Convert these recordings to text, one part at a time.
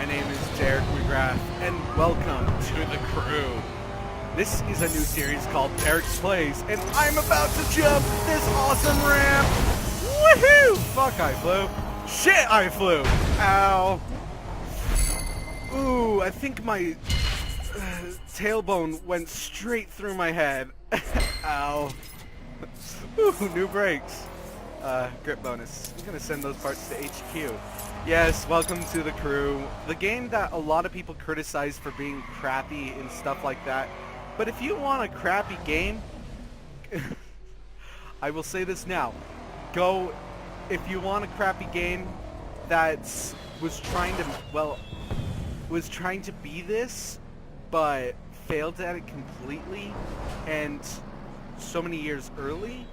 My name is Derek McGrath, and welcome to the crew. This is a new series called Derek's Plays, and I'm about to jump this awesome ramp! Woohoo! Fuck, I flew. Shit, I flew! Ow. Ooh, I think my tailbone went straight through my head. Ow. Ooh, new brakes. Grip bonus. I'm gonna send those parts to HQ. Yes, welcome to the crew. The game that a lot of people criticize for being crappy and stuff like that. But if you want a crappy game, I will say this now. If you want a crappy game that was trying to be this, but failed at it completely, and so many years early,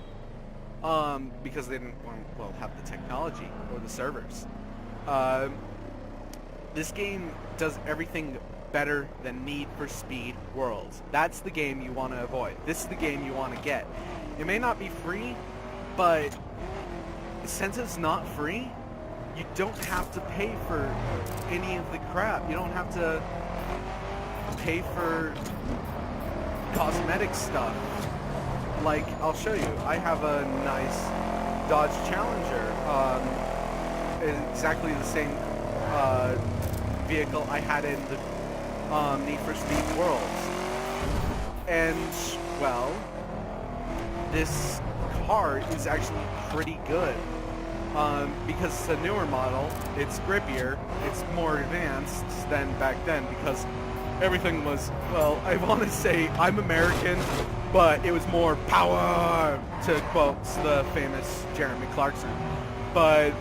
because they didn't have the technology or the servers. This game does everything better than Need for Speed Worlds. That's the game you want to avoid. This is the game you want to get. It may not be free, but since it's not free, you don't have to pay for any of the crap. You don't have to pay for cosmetic stuff. Like, I'll show you. I have a nice Dodge Challenger. Exactly the same vehicle I had in the Need for Speed Worlds. And, well, this car is actually pretty good. Because it's a newer model, it's grippier, it's more advanced than back then, because everything was, well, I want to say I'm American, but it was more power, to quote the famous Jeremy Clarkson. But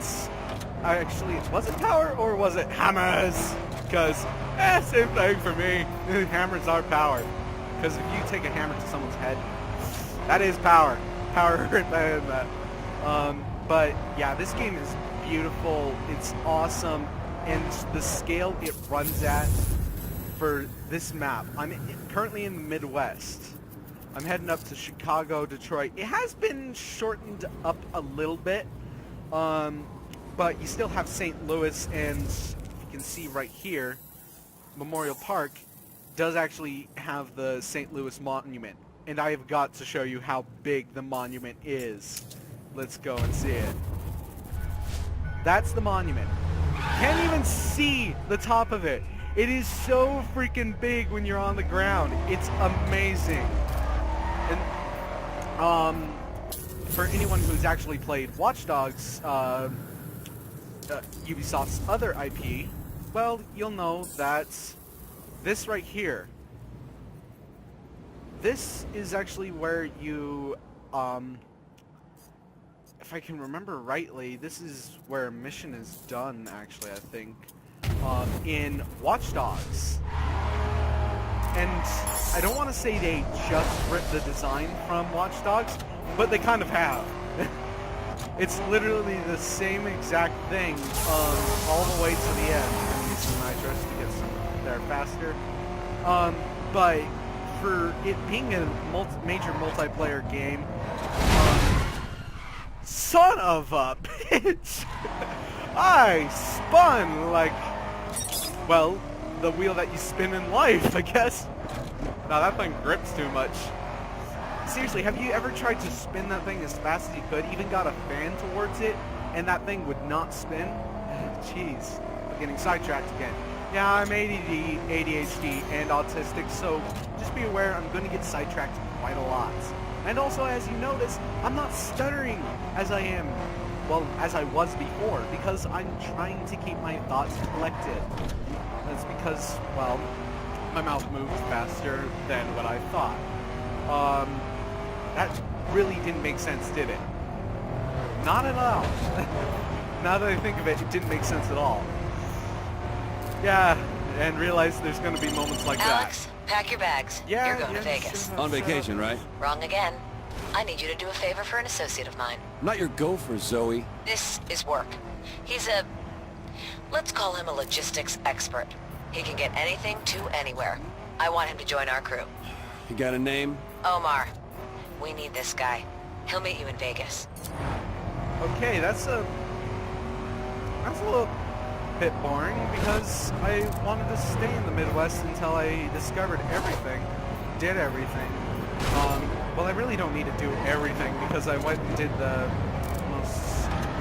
actually, was it power or was it hammers? Because, same thing for me. Hammers are power. Because if you take a hammer to someone's head, that is power. Power right there in that. But yeah, this game is beautiful. It's awesome. And the scale it runs at for this map. I'm currently in the Midwest. I'm heading up to Chicago, Detroit. It has been shortened up a little bit. But you still have St. Louis, and you can see right here, Memorial Park does actually have the St. Louis Monument. And I have got to show you how big the monument is. Let's go and see it. That's the monument. Can't even see the top of it. It is so freaking big when you're on the ground. It's amazing. And for anyone who's actually played Watch Dogs, Ubisoft's other IP, well, you'll know that this right here, this is actually where you, if I can remember rightly, this is where a mission is done, actually, I think, in Watch Dogs. And I don't want to say they just ripped the design from Watch Dogs, but they kind of have. It's literally the same exact thing, all the way to the end. I'm going to use some nitrous to get some there faster. But for it being a major multiplayer game, son of a bitch! I spun like, well, the wheel that you spin in life, I guess. Now that thing grips too much. Seriously, have you ever tried to spin that thing as fast as you could, even got a fan towards it, and that thing would not spin? Jeez, I'm getting sidetracked again. Yeah, I'm ADHD and autistic, so just be aware I'm going to get sidetracked quite a lot. And also, as you notice, I'm not stuttering as I am, well, as I was before, because I'm trying to keep my thoughts collected. That's because, well, my mouth moves faster than what I thought. That really didn't make sense, did it? Not at all. Now that I think of it, it didn't make sense at all. Yeah, and realize there's going to be moments like Alex, that. pack your bags. Yeah, You're going to Vegas. On vacation, right? Wrong again. I need you to do a favor for an associate of mine. I'm not your gopher, Zoe. This is work. He's a... let's call him a logistics expert. He can get anything to anywhere. I want him to join our crew. You got a name? Omar. We need this guy. He'll meet you in Vegas. Okay, that's a little bit boring because I wanted to stay in the Midwest until I discovered everything, did everything. Well, I really don't need to do everything because I went and did the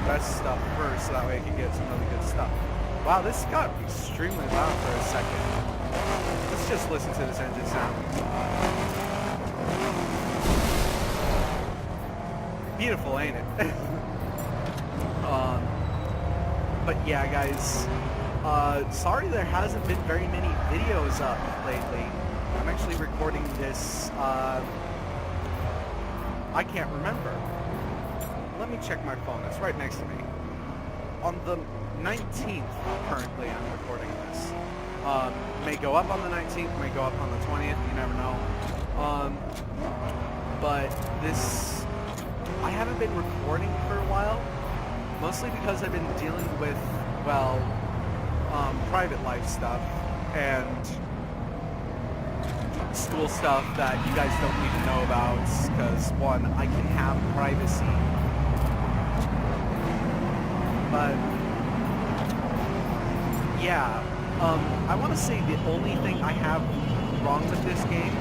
best stuff first, so that way I can get some really good stuff. Wow, this got extremely loud for a second. Let's just listen to this engine sound. Beautiful, ain't it? But yeah, guys, sorry there hasn't been very many videos up lately. I'm actually recording this, I can't remember. Let me check my phone, it's right next to me. On the 19th, currently, I'm recording this. May go up on the 19th, may go up on the 20th, you never know. But this, I haven't been recording for a while, mostly because I've been dealing with, well, private life stuff and school stuff that you guys don't need to know about, because one, I can have privacy. But yeah, I want to say the only thing I have wrong with this game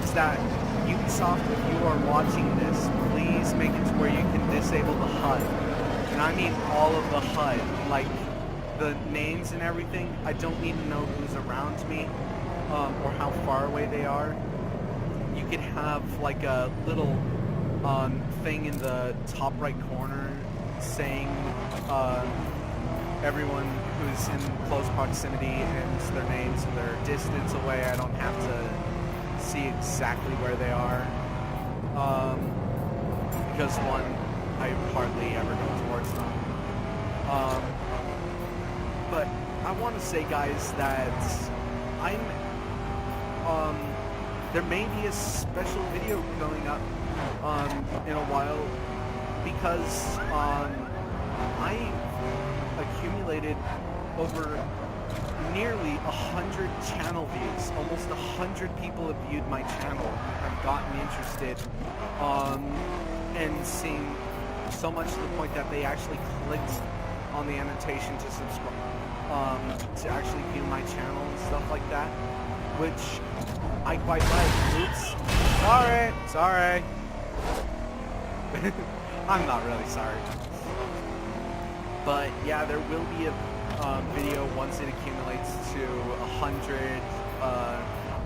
is that Ubisoft, if you are watching this, please make it to where you can disable the HUD. And I mean all of the HUD, like the names and everything. I don't need to know who's around me, or how far away they are. You could have like a little thing in the top right corner saying everyone who's in close proximity and their names and their distance away. I don't have to see exactly where they are, because one, I hardly ever go towards them. But I want to say, guys, that there may be a special video going up in a while, because I accumulated over nearly 100 channel views. Almost 100 people have viewed my channel and have gotten interested and seen so much to the point that they actually clicked on the annotation to subscribe, to actually view my channel and stuff like that, which I quite like. Oops. Sorry. I'm not really sorry. But yeah, there will be a video once it accumulates to 100,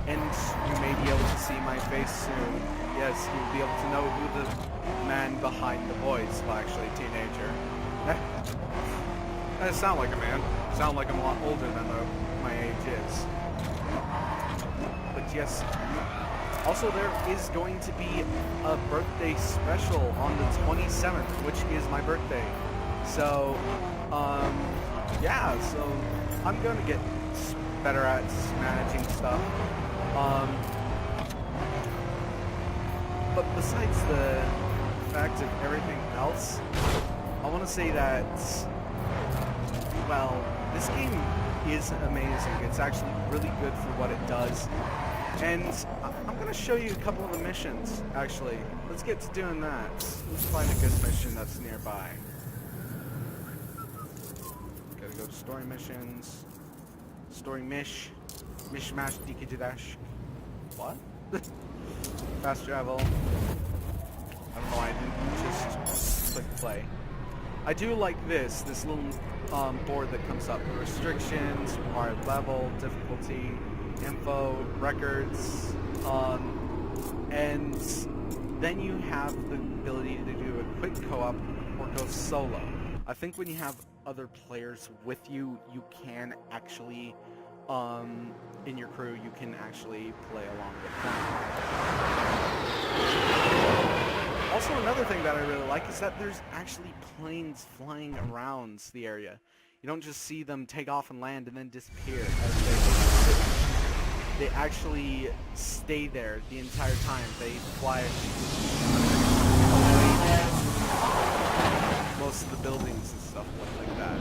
and you may be able to see my face soon. Yes, you'll be able to know who the man behind the voice, well, actually a teenager. I sound like a man. I sound like I'm a lot older than my age is. But yes. Also, there is going to be a birthday special on the 27th, which is my birthday. So, yeah, so I'm going to get better at managing stuff. But besides the fact of everything else, I want to say that, well, this game is amazing. It's actually really good for what it does. And I'm going to show you a couple of the missions, actually. Let's get to doing that. Let's find a good mission that's nearby. Gotta go to story missions. Story mishmash dikididash. What? Fast travel. I don't know why I didn't just click play. I do like this little board that comes up. The restrictions, required level, difficulty, info, records, and then you have the ability to do a quick co-op or go solo. I think when you have other players with you, you can actually, in your crew, you can actually play along with them. Also, another thing that I really like is that there's actually planes flying around the area. You don't just see them take off and land and then disappear. They actually stay there the entire time. They fly away most of the buildings and stuff like that.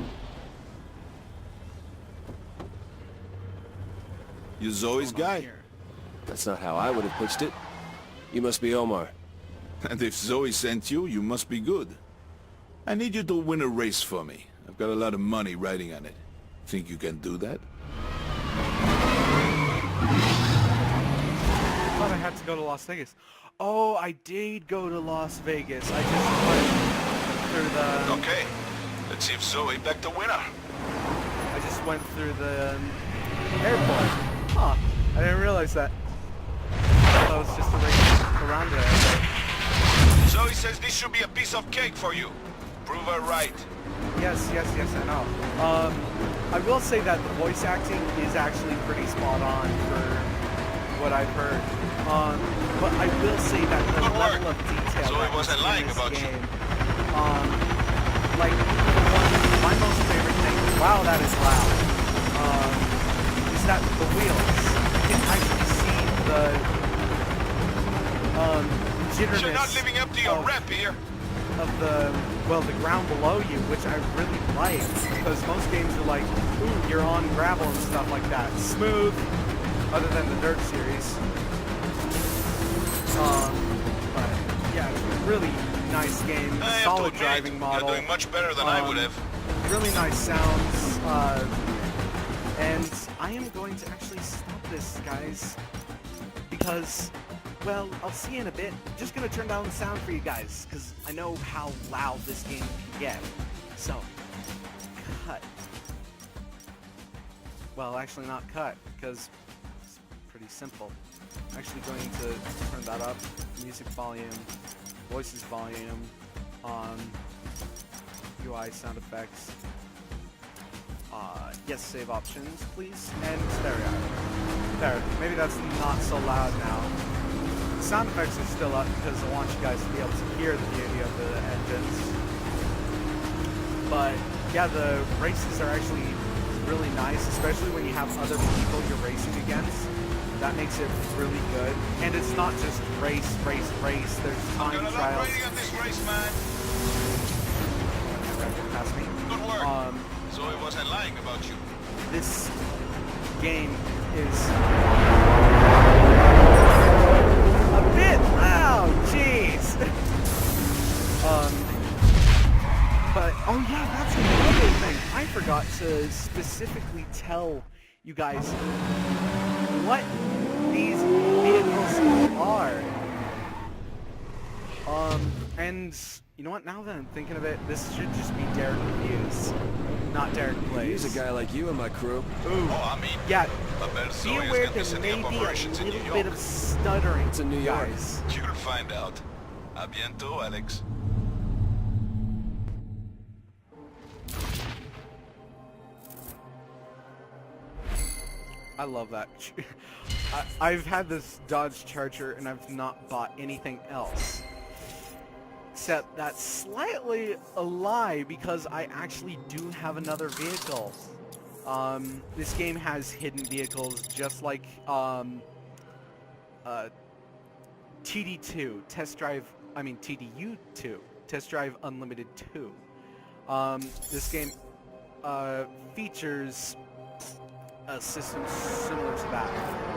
You Zoe's guy? Here? That's not how I would have pitched it. You must be Omar. And if Zoe sent you, you must be good. I need you to win a race for me. I've got a lot of money riding on it. Think you can do that? I thought I had to go to Las Vegas. Oh, I did go to Las Vegas. I just went through the... Okay. Let's see if Zoe backed the winner. I just went through the airport. Huh. I didn't realize that. I thought it was just a race around the airport. Zoe says this should be a piece of cake for you. Prove her right. Yes, I know. I will say that the voice acting is actually pretty spot on for what I've heard. But I will say that the Good level work. of detail Zoe that wasn't is in lying this about you. game, like my most favorite thing. Wow, that is loud. Is that the wheels? You can actually see the jitteriness. You're not living up to your of- rep here. of the ground below you, which I really like, because most games are like, ooh, you're on gravel and stuff like that. Smooth, other than the Dirt series. But yeah, it's a really nice game, I have to solid admit, driving model. You're doing much better than I would have. Really nice sounds, and I am going to actually stop this, guys, because, well, I'll see you in a bit. I'm just going to turn down the sound for you guys, because I know how loud this game can get. So, cut. Well, actually not cut, because it's pretty simple. I'm actually going to turn that up. Music volume, voices volume, UI sound effects. Yes, save options, please. And there we are. There, maybe that's not so loud now. The sound effects are still up because I want you guys to be able to hear the beauty of the engines. But yeah, the races are actually really nice, especially when you have other people you're racing against. That makes it really good. And it's not just race. There's time You're a lot trials. rating on this race, man. Past me. Good work. Zoe wasn't lying about you. This game is a bit loud, jeez. But oh yeah, that's another thing. I forgot to specifically tell you guys what these vehicles are. And you know what? Now that I'm thinking of it, this should just be Derek Reviews, not Derek Plays. Use a guy like you in my crew. Ooh. Oh, I mean, Yeah, I bet be Zoe aware has got there this in may the be a operations in New little York. bit of stuttering. It's in New York. Guys. You'll find out. A bientôt, Alex. I love that. I've had this Dodge Charger and I've not bought anything else. Except that's slightly a lie because I actually do have another vehicle. This game has hidden vehicles just like TD2, TDU2, Test Drive Unlimited 2. This game features a system similar to that.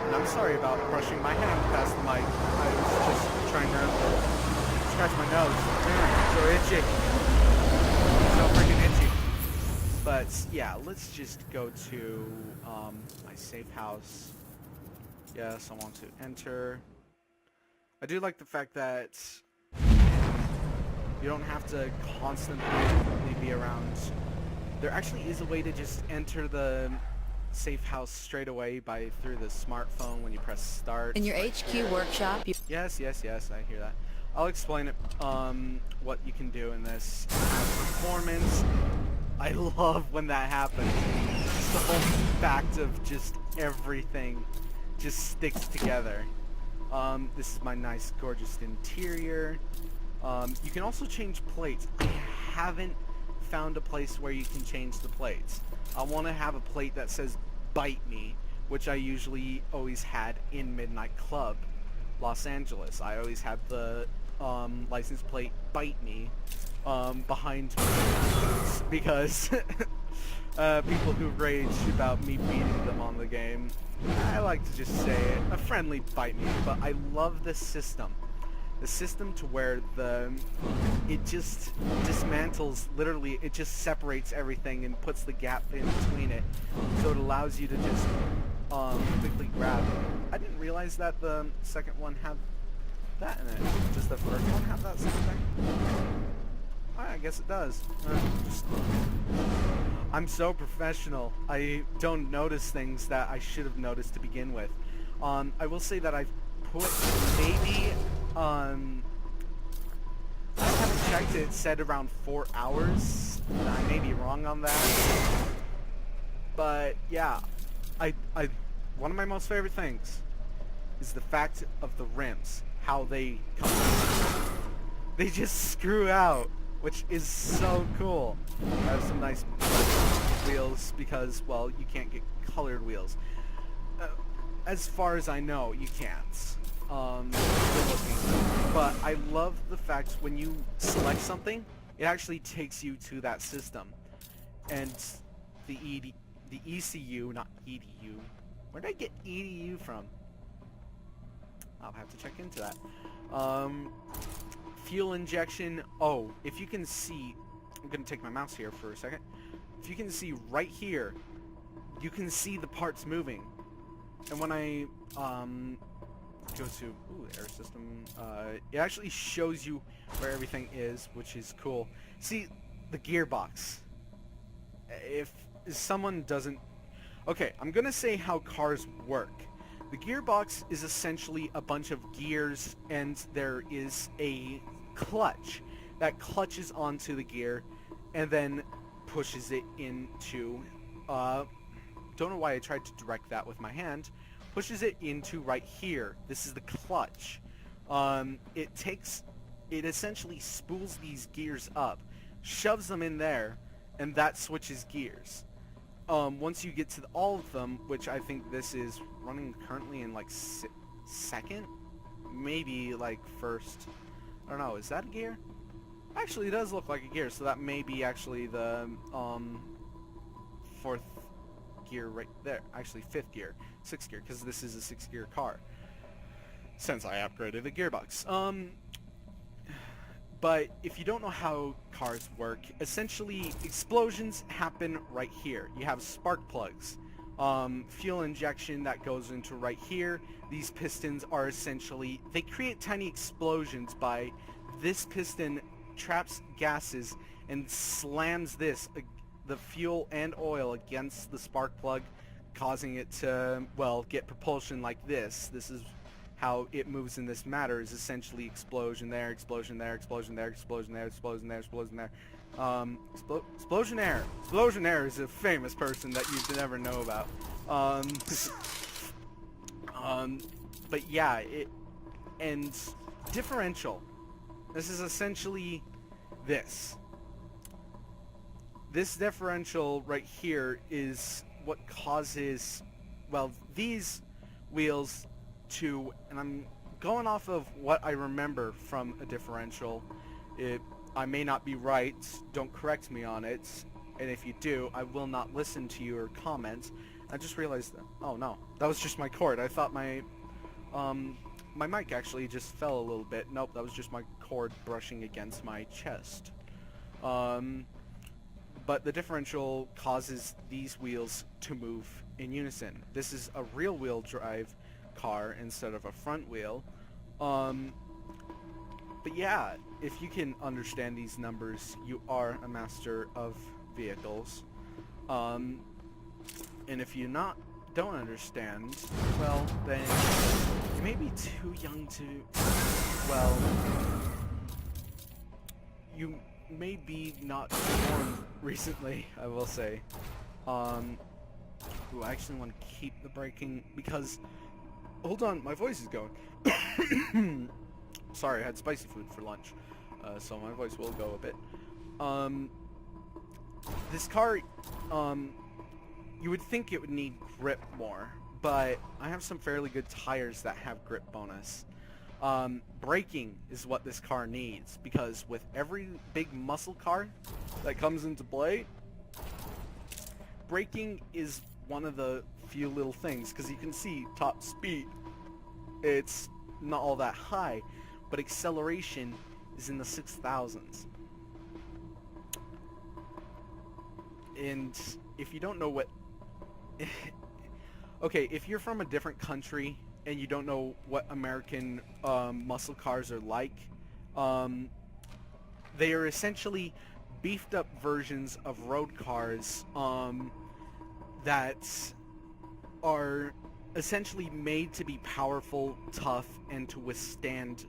And I'm sorry about brushing my hand past the mic. I was just trying to scratch my nose. So itchy. So freaking itchy. But yeah, let's just go to my safe house. Yes, I want to enter. I do like the fact that you don't have to constantly be around. There actually is a way to just enter the safe house straight away through the smartphone when you press start. In your HQ workshop, you... Yes, I hear that. I'll explain it, what you can do in this. Performance. I love when that happens. Just the whole fact of just everything just sticks together. This is my nice, gorgeous interior. You can also change plates. I haven't found a place where you can change the plates. I want to have a plate that says "Bite Me," which I usually always had in Midnight Club, Los Angeles. I always had the license plate "Bite Me" behind me because people who rage about me beating them on the game, I like to just say it, a friendly "Bite Me." But I love this system. the system to where it just dismantles, literally it just separates everything and puts the gap in between it, so it allows you to just quickly grab. I didn't realize that the second one had that in it. Does the first one have that same thing? Oh, I guess it does. I'm so professional. I don't notice things that I should have noticed to begin with. I will say that I've put maybe I haven't checked it. It said around 4 hours. I may be wrong on that, but yeah, one of my most favorite things is the fact of the rims, how they come. They just screw out, which is so cool. I have some nice wheels because, well, you can't get colored wheels. As far as I know, you can't. Good looking. But I love the fact when you select something, it actually takes you to that system. And the ECU, not EDU. Where did I get EDU from? I'll have to check into that. Fuel injection. Oh, if you can see, I'm going to take my mouse here for a second. If you can see right here, you can see the parts moving. And when I go to air system, it actually shows you where everything is, which is cool. See, the gearbox. If someone doesn't... Okay, I'm going to say how cars work. The gearbox is essentially a bunch of gears, and there is a clutch that clutches onto the gear and then pushes it into... don't know why I tried to direct that with my hand. Pushes it into right here. This is the clutch. It essentially spools these gears up, shoves them in there, and that switches gears. Once you get to all of them, which I think this is running currently in like second, maybe like first. I don't know. Is that a gear? Actually, it does look like a gear, so that may be actually the fourth gear right there. Actually, fifth gear, sixth gear, because this is a 6-gear car. Since I upgraded the gearbox. But if you don't know how cars work, essentially explosions happen right here. You have spark plugs. Fuel injection that goes into right here. These pistons are essentially, they create tiny explosions by this piston traps gases and slams the fuel and oil against the spark plug, causing it to, well, get propulsion like this. This is how it moves in this matter, is essentially explosion there, explosion there, explosion there, explosion there, explosion there, explosion there. Explosion air. Explosion air is a famous person that you'd never know about. But yeah, and differential. This is essentially this. This differential right here is what causes, well, these wheels to, and I'm going off of what I remember from a differential. I may not be right, don't correct me on it, and if you do, I will not listen to your comments. I just realized that, oh no, that was just my cord. I thought my mic actually just fell a little bit. Nope, that was just my cord brushing against my chest. But the differential causes these wheels to move in unison. This is a real wheel drive car instead of a front wheel. But yeah, if you can understand these numbers, you are a master of vehicles. And if you don't understand, well, then you may be too young to, well, you may be not born recently, I will say. Ooh, I actually want to keep the braking because, hold on, my voice is going. Sorry, I had spicy food for lunch, so my voice will go a bit. This car, you would think it would need grip more, but I have some fairly good tires that have grip bonus. Braking is what this car needs, because with every big muscle car that comes into play, braking is one of the few little things, because you can see top speed, it's not all that high, but acceleration is in the 6,000s. And if you don't know what... okay, if you're from a different country and you don't know what American muscle cars are like, they are essentially beefed up versions of road cars that are essentially made to be powerful, tough, and to withstand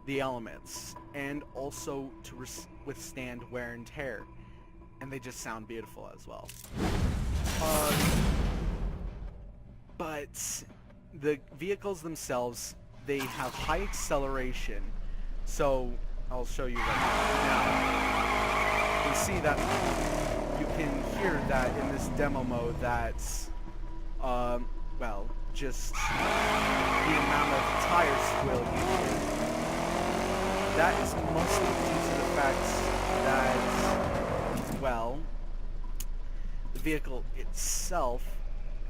the elements, and also to withstand wear and tear. And they just sound beautiful as well. But the vehicles themselves, they have high acceleration. So I'll show you right now. You can see that, you can hear that in this demo mode that, well, just the amount of tire squill you hear. That is mostly due to the fact that, well, the vehicle itself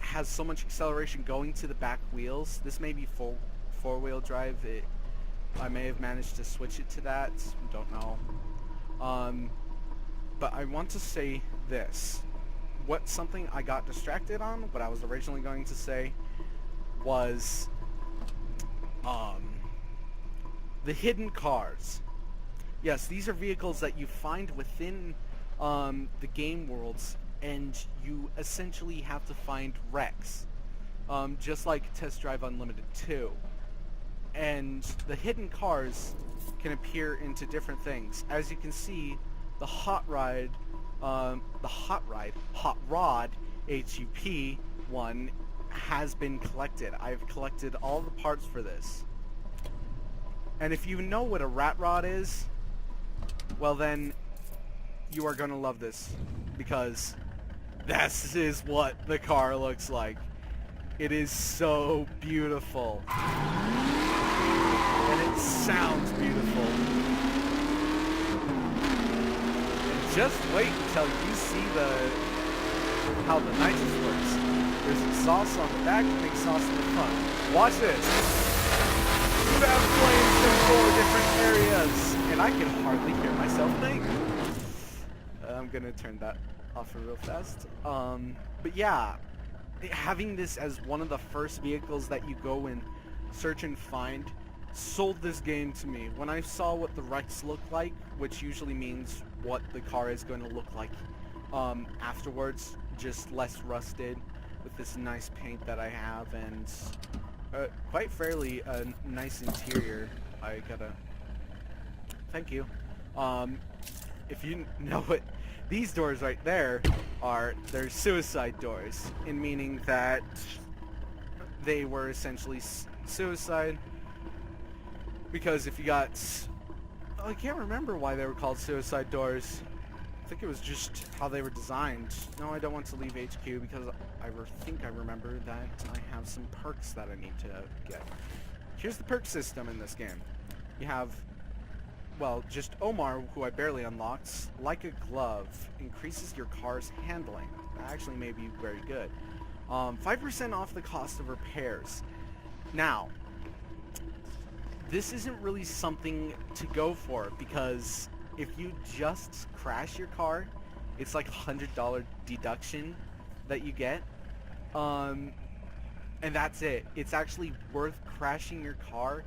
has so much acceleration going to the back wheels. This may be four-wheel drive. I may have managed to switch it to that. Don't know. But I want to say this. Something I got distracted on, what I was originally going to say, was the hidden cars. Yes, these are vehicles that you find within the game worlds, and you essentially have to find wrecks, just like Test Drive Unlimited 2. And the hidden cars can appear into different things. As you can see, the Hot Rod HUP one has been collected. I've collected all the parts for this. And if you know what a rat rod is, well then, you are gonna love this, because this is what the car looks like. It is so beautiful. And it sounds beautiful. And just wait until you see how the nitrous works. There's exhaust on the back and exhaust on the front. Watch this. You have flames in 4 different areas, and I can hardly hear myself think. I'm gonna turn that off real fast. But yeah, having this as one of the first vehicles that you go and search and find sold this game to me. When I saw what the wrecks look like, which usually means what the car is going to look like afterwards, just less rusted, with this nice paint that I have, and quite fairly a nice interior. I gotta... Thank you. If you know what... These doors right there they're suicide doors, in meaning that they were essentially suicide, because if you got... I can't remember why they were called suicide doors. I think it was just how they were designed. No, I don't want to leave HQ because I think I remember that I have some perks that I need to get. Here's the perk system in this game. You have, well, just Omar, who I barely unlocked. Like a glove, increases your car's handling. That actually may be very good. 5% off the cost of repairs. Now, this isn't really something to go for, because if you just crash your car, it's like $100 deduction that you get. And that's it. It's actually worth crashing your car,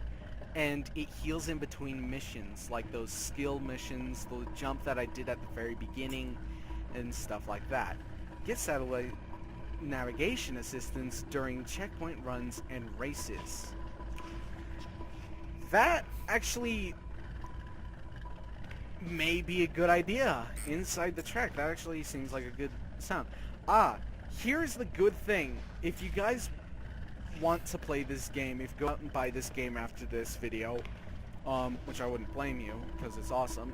and it heals in between missions, like those skill missions, the jump that I did at the very beginning, and stuff like that. Get satellite navigation assistance during checkpoint runs and races. That actually may be a good idea inside the track. That actually seems like a good sound. Here's the good thing. If you guys want to play this game, if you go out and buy this game after this video, which I wouldn't blame you because it's awesome,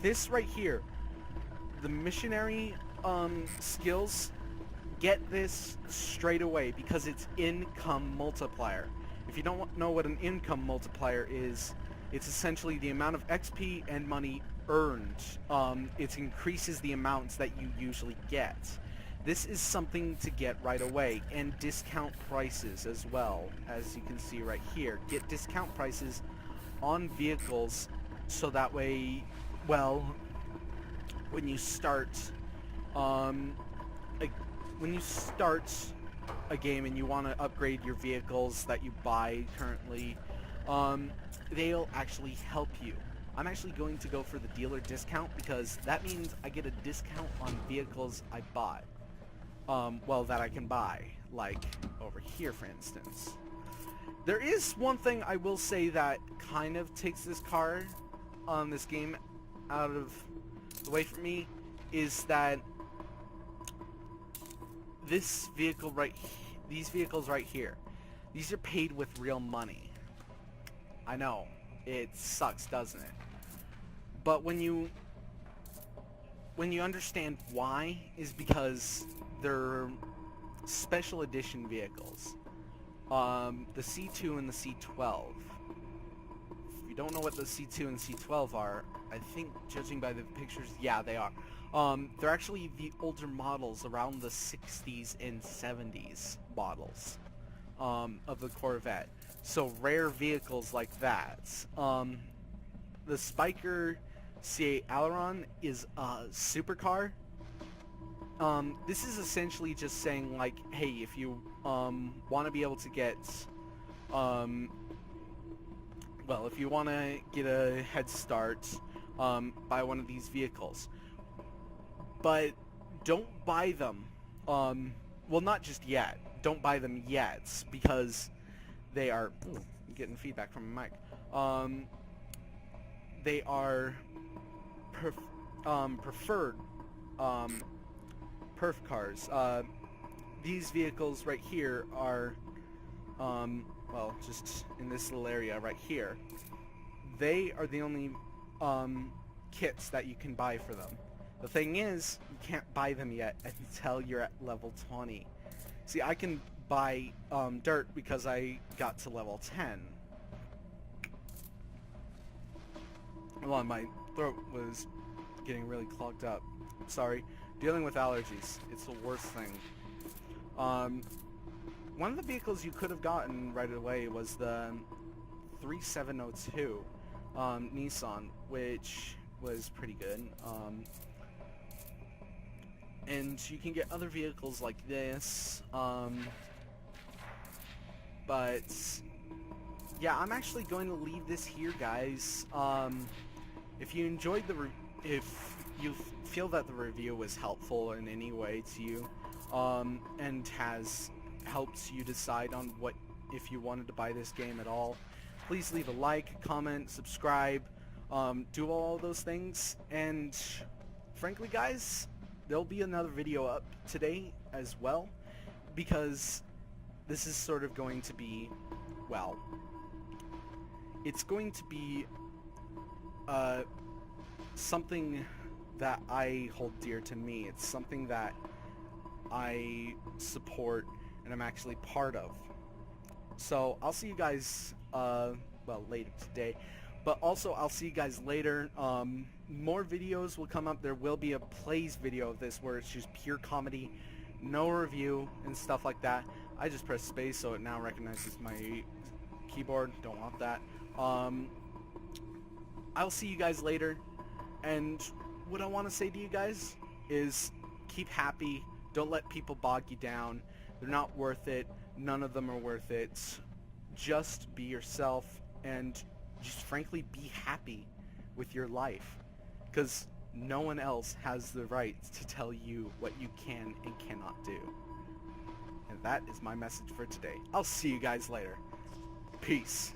this right here, the missionary skills, get this straight away because it's income multiplier. If you don't know what an income multiplier is, it's essentially the amount of XP and money earned. It increases the amounts that you usually get. This is something to get right away, and discount prices as well, as you can see right here. Get discount prices on vehicles so that way, well, when you start, when you start a game and you want to upgrade your vehicles that you buy currently, they'll actually help you. I'm actually going to go for the dealer discount because that means I get a discount on vehicles I bought. Well, that I can buy, like over here, for instance. There is one thing I will say that kind of takes this car, this game, out of the way for me, is that these vehicles right here, these are paid with real money. I know, it sucks, doesn't it? But when you understand why, is because they're special edition vehicles. The C2 and the C12. If you don't know what the C2 and C12 are, I think judging by the pictures, yeah, they are. They're actually the older models around the 60s and 70s models of the Corvette. So rare vehicles like that. The Spiker C8 Aileron is a supercar. This is essentially just saying, like, hey, if you want to be able to get, well, if you want to get a head start, buy one of these vehicles. But don't buy them, well, not just yet. Don't buy them yet, because they are, ooh, I'm getting feedback from my mic. They are preferred perf cars. These vehicles right here are, well, just in this little area right here, they are the only kits that you can buy for them. The thing is, you can't buy them yet until you're at level 20. See, I can buy dirt because I got to level 10. Hold on, my throat was getting really clogged up. Sorry. Dealing with allergies. It's the worst thing. One of the vehicles you could have gotten right away was the 3702 Nissan, which was pretty good. And you can get other vehicles like this. But yeah, I'm actually going to leave this here, guys. If you enjoyed if you feel that the review was helpful in any way to you, and has helped you decide on if you wanted to buy this game at all, please leave a like, comment, subscribe, do all those things. And frankly, guys, there'll be another video up today as well, because this is sort of going to be, well, it's going to be something that I hold dear to me. It's something that I support and I'm actually part of. So I'll see you guys, well, later today. But also, I'll see you guys later. More videos will come up. There will be a plays video of this where it's just pure comedy, no review and stuff like that. I just pressed space so it now recognizes my keyboard. Don't want that. I'll see you guys later. And what I want to say to you guys is keep happy. Don't let people bog you down. They're not worth it. None of them are worth it. Just be yourself and just frankly be happy with your life, because no one else has the right to tell you what you can and cannot do. And that is my message for today. I'll see you guys later. Peace.